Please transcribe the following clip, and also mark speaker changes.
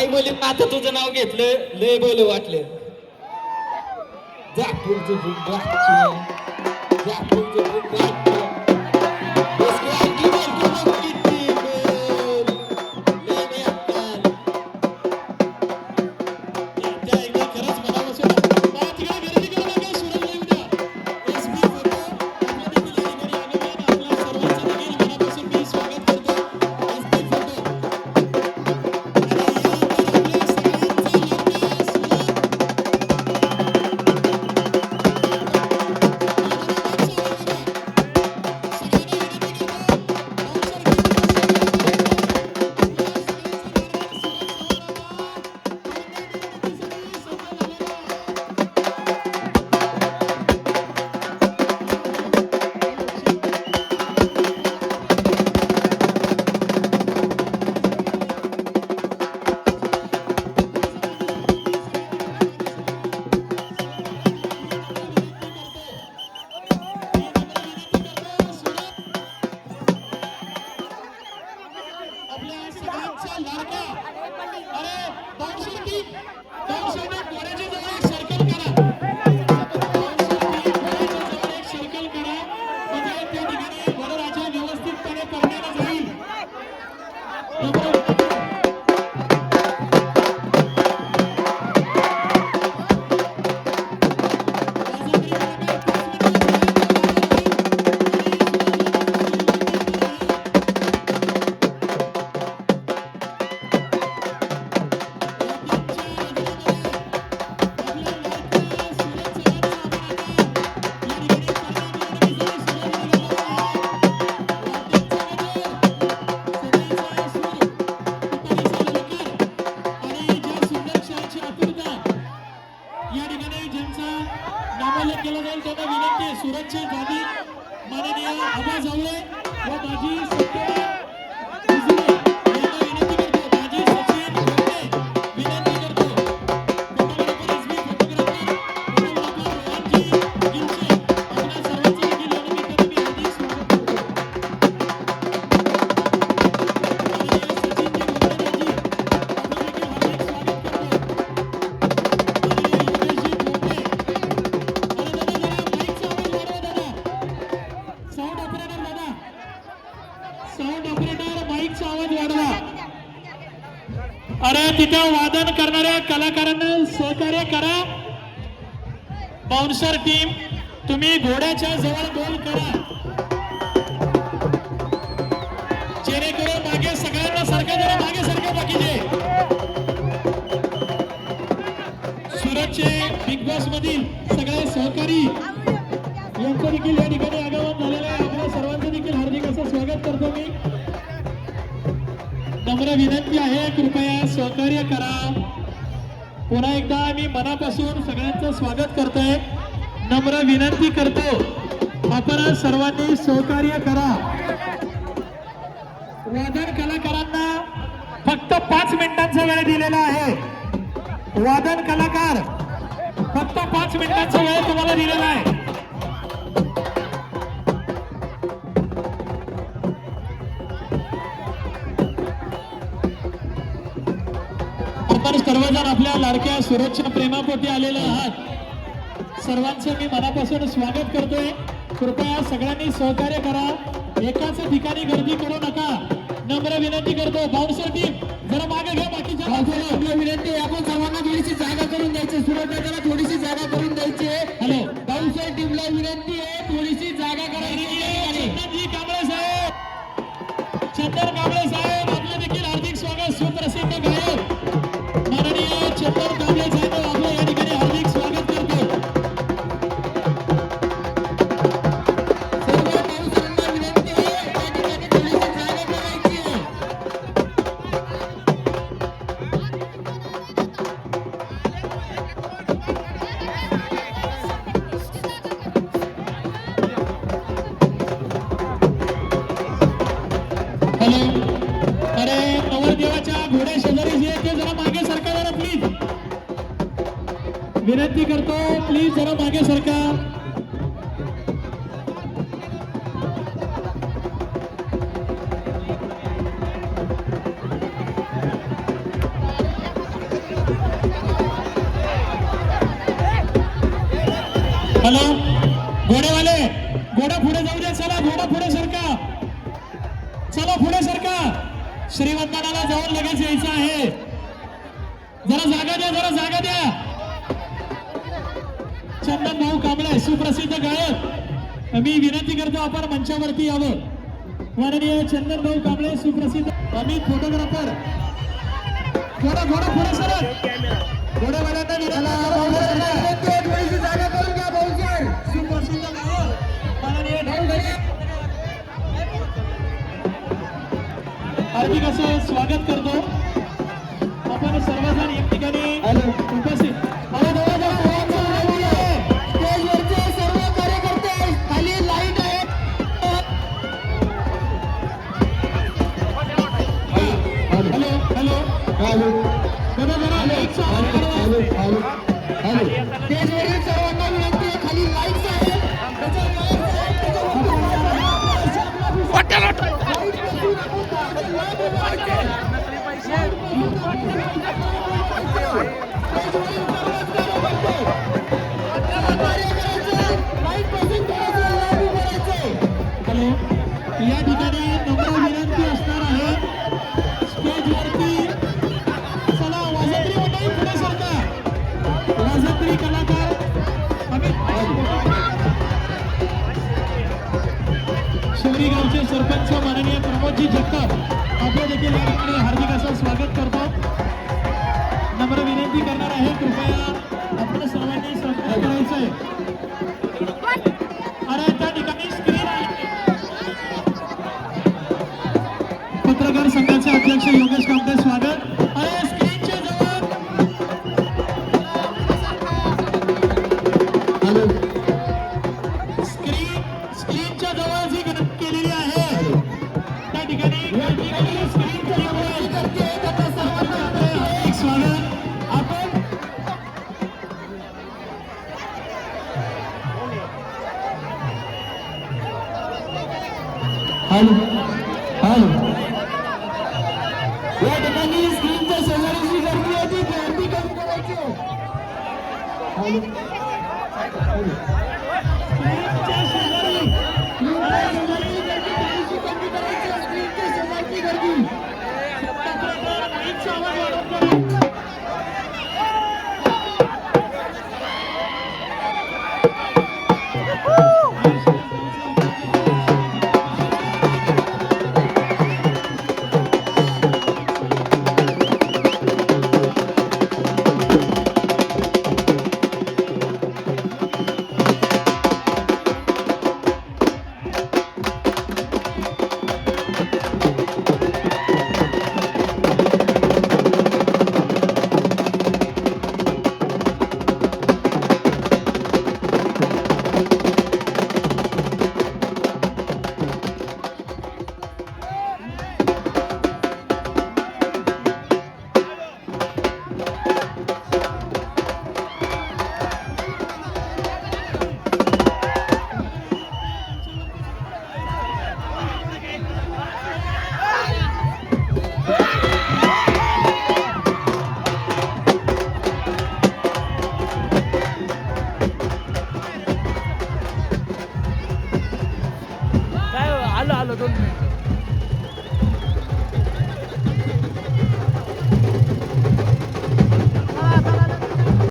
Speaker 1: आई बोली आता तुझं नाव घेतलं लय बोल वाटलं. जापूरचं बुंबाची, जापूरचं बुंबाची. इसको आंटी बोलतो मग किती बोल. लय बेकार. त्या एकदा खरंच मनापासून मला तिकडे गर्दी करू नका. सुरज लय उद्या SB फोटो आपल्या देखील या ठिकाणी आगमन. आपल्या सर्वांचं देखील मनापासून मी स्वागत करतो. SB फोटो आपल्या सगळ्यांचा लाडका. अरे बाउन्सरनी घोड्याच्या जवळ एक सर्कल करा. बाउन्सरनी घोड्याच्या जवळ एक सर्कल करा म्हणजे त्या ठिकाणी घोडराजा व्यवस्थितपणे करण्याला जाईल. या ठिकाणी ज्यांचा नामोल्लेख केला जाईल त्यांना विनंती आहे. सुरतचे गादी माननीय आबा जावळे व माजी सत्य उजळे यांना विनंती करतो. माजी सचिन घोटे विनंती करतो. फोटोग्राफर SB फोटोग्राफर फोटोग्राफर रोहनजी गिलचे आपल्या सर्वांचं देखील या निमित्ताने मी हार्दिक स्वागत करतो. माननीय सचिनजी घोटेजी आपलं देखील हार्दिक स्वागत करतो. साऊंड ऑपरेटर माईकचा आवाज वाढवा. अरे तिथं वादन करणाऱ्या कलाकारांना सहकार्य करा. बाउन्सर टीम तुम्ही घोड्याच्या जवळ गोल करा जेणेकरून मागे सगळ्यांना सारखं जरा मागे सारखं बाकीचे. सुरतचे बिग बॉस मधील सगळे सहकारी यांचं देखील या ठिकाणी आगमन झालेलं आहे. आपल्या सर्वांचं देखील हार्दिक असं स्वागत करतो मी. नम्र विनंती आहे कृपया सहकार्य करा. पुन्हा एकदा मी मनापासून सगळ्यांचं स्वागत करतोय. नम्र विनंती करतो आपण सर्वांनी सहकार्य करा. वादन कलाकारांना फक्त 5 मिनिटांचा वेळ दिलेला आहे. वादन कलाकार फक्त 5 मिनिटांचा वेळ तुम्हाला दिलेला आहे. आपण सर्वजण आपल्या लाडक्या सुरतच्या प्रेमापोटी आलेले आहात. सर्वांचं मी मनापासून स्वागत करतोय. कृपया सगळ्यांनी सहकार्य करा. एकाच ठिकाणी गर्दी करू नका. नम्र विनंती करतो. बाउन्सर टीम जरा मागे घ्या. बाकीच्या आपली विनंती आहे आपण सर्वांना थोडीशी जागा करून द्यायची. सुरतला थोडीशी जागा करून द्यायची. हॅलो बाउन्सर टीमला विनंती आहे थोडीशी जागा करायची. चंदनजी कांबळे साहेब, चंदन कांबळे साहेब आपलं देखील हार्दिक स्वागत. सुप्रसिद्ध गायक माननीय चंदन कांबळे साहेब आपलं या ठिकाणी हार्दिक स्वागत करतो. सर्व बाउन्सरांना विनंती आहे या ठिकाणी थोडीशी जागा करायची आहे. हॅलो अरे नवरदेवाच्या घोड्या शेजारी जे ते जरा मागे सरका जरा प्लीज. विनंती करतो प्लीज जरा मागे सरका. हॅलो घोडेवाले घोडा पुढे जाऊ द्या चला घोडा पुढे सरका चला पुढे सरका श्रीवंदनाला जाऊन लगेच यायचं आहे जरा जागा द्या चंदन भाऊ कांबळे सुप्रसिद्ध गायक मी विनंती करतो आपण मंचावरती यावं माननीय चंदन भाऊ कांबळे सुप्रसिद्ध आम्ही फोटोग्राफर घोडा पुढे सरक घोड्यावाल्यांना जागा करून घ्या भाऊजी सुप्रसिद्ध गायक माननीय हार्दिक असं स्वागत करतो आपण सर्वजण एक ठिकाणी उपस्थित स्टेजवरचे सर्व कार्यकर्ते खाली लाईट आहे हॅलो स्टेजवरील सर्वांना विनंती आहे खाली लाईट आहे हॅलो या ठिकाणी नम्र विनंती असणार आहे स्टेजवरती चला वाजंत्री मंडळी पुढे सरका वाजंत्री कलाकार शिवरी गावचे सरपंच माननीय प्रमोदजी जगताप आपलं देखील या ठिकाणी हार्दिक असं स्वागत करतो नम्र विनंती करणार आहे कृपया आपल्या सर्वांनी सहकार्य करायचं आहे अरे त्या ठिकाणी स्क्रीन आहे पत्रकार संघाचे अध्यक्ष योगेश कामते स्वागत अरे स्क्रीनच्या जवळ स्क्रीनच्या जवळ जी विनंती केलेली आहे त्या ठिकाणी स्क्रीनच्या जवळ त्याचं सर्वांचं हार्दिक स्वागत आपण हॅलो